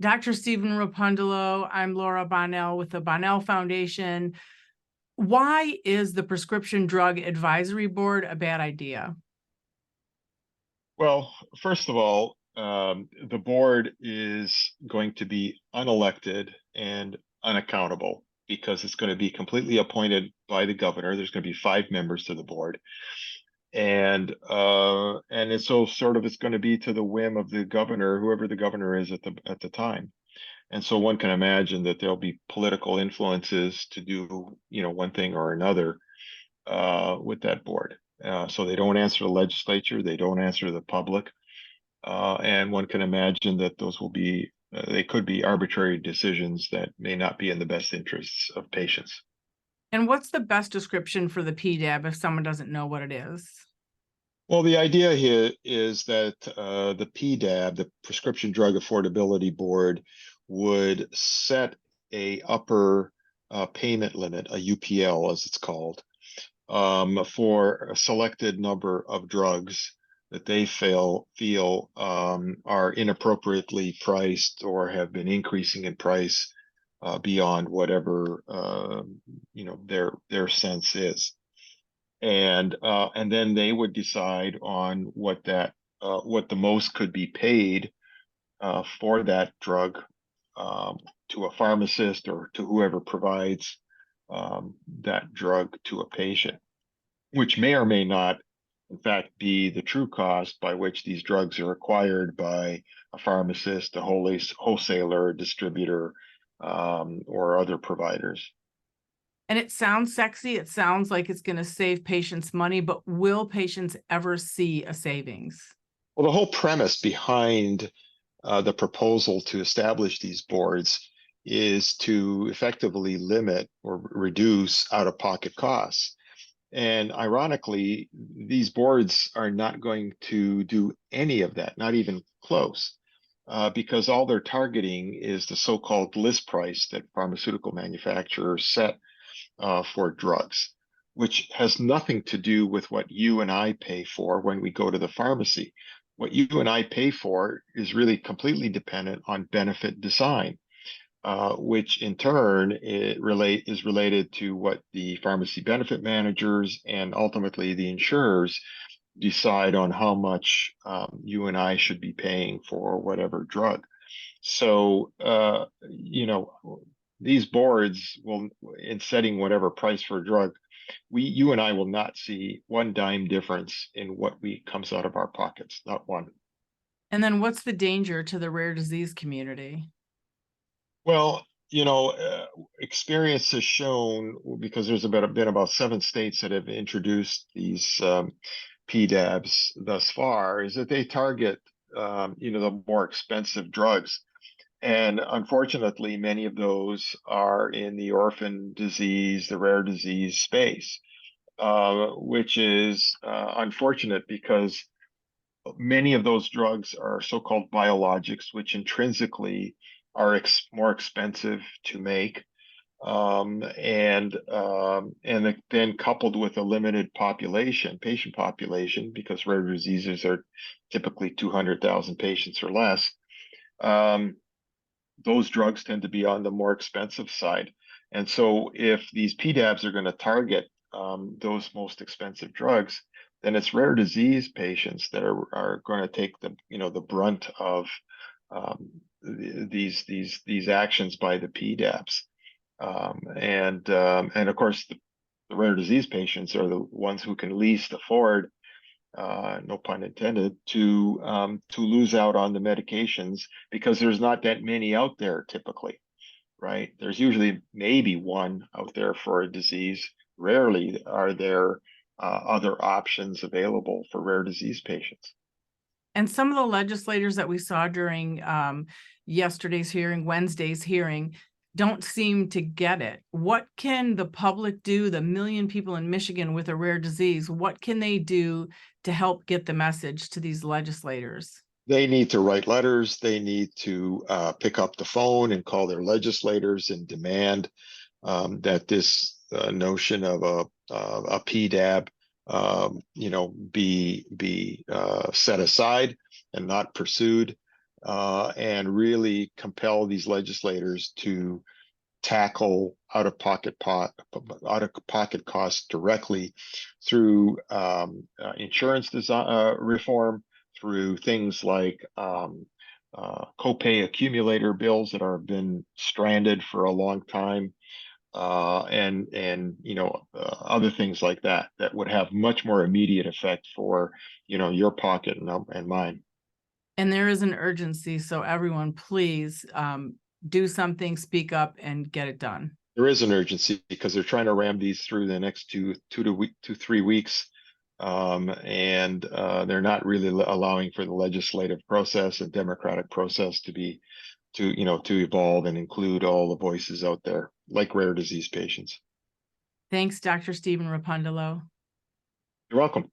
Dr. Stephen Rapundolo, I'm Laura Bonnell with the Bonnell Foundation. Why is the Prescription Drug Advisory Board a bad idea? Well, first of all, the board is going to be unelected and unaccountable because it's going to be completely appointed by the governor. There's going to be 5 members to the board, and it's so sort of it's going to be to the whim of the governor, whoever the governor is at the time. And so one can imagine that there'll be political influences to do one thing or another with that board. So they don't answer the legislature, they don't answer the public. And one can imagine that those will be, they could be arbitrary decisions that may not be in the best interests of patients. And what's the best description for the PDAB if someone doesn't know what it is? Well, the idea here is that the PDAB, the Prescription Drug Affordability Board, would set a upper payment limit, a UPL as it's called, for a selected number of drugs that they feel are inappropriately priced or have been increasing in price beyond whatever their sense is, and then they would decide on what the most could be paid for that drug to a pharmacist or to whoever provides that drug to a patient, which may or may not, in fact, be the true cost by which these drugs are acquired by a pharmacist, a wholesaler, distributor, or other providers. And it sounds sexy. It sounds like it's going to save patients money, but will patients ever see a savings? Well, the whole premise behind the proposal to establish these boards is to effectively limit or reduce out-of-pocket costs. And ironically, these boards are not going to do any of that, not even close, because all they're targeting is the so-called list price that pharmaceutical manufacturers set for drugs, which has nothing to do with what you and I pay for when we go to the pharmacy. What you and I pay for is really completely dependent on benefit design, which in turn is related to what the pharmacy benefit managers and ultimately the insurers decide on how much you and I should be paying for whatever drug. So, these boards will, in setting whatever price for a drug, you and I will not see one dime difference in what comes out of our pockets, not one. And then what's the danger to the rare disease community? Well, experience has shown, because there's been about 7 states that have introduced these PDABs thus far, is that they target the more expensive drugs. And unfortunately, many of those are in the orphan disease, the rare disease space, which is unfortunate because many of those drugs are so-called biologics, which intrinsically are more expensive to make, and then coupled with a limited patient population, because rare diseases are typically 200,000 patients or less. Those drugs tend to be on the more expensive side. And so if these PDABs are going to target those most expensive drugs, then it's rare disease patients that are going to take the brunt of these actions by the PDABs. And of course, the rare disease patients are the ones who can least afford, no pun intended, to lose out on the medications, because there's not that many out there typically, right? There's usually maybe one out there for a disease. Rarely are there other options available for rare disease patients. And some of the legislators that we saw during yesterday's hearing, Wednesday's hearing, don't seem to get it. What can the public do, the 1 million people in Michigan with a rare disease, what can they do to help get the message to these legislators? They need to write letters. They need to pick up the phone and call their legislators and demand that this notion of a PDAB be set aside and not pursued. and really compel these legislators to tackle out-of-pocket costs directly through insurance design, reform, through things like copay accumulator bills that have been stranded for a long time, and other things like that would have much more immediate effect for your pocket and mine. And there is an urgency, so everyone, please do something, speak up, and get it done. There is an urgency because they're trying to ram these through the next 2 to 3 weeks, and they're not really allowing for the legislative process and democratic process to evolve and include all the voices out there, like rare disease patients. Thanks, Dr. Stephen Rapundolo. You're welcome.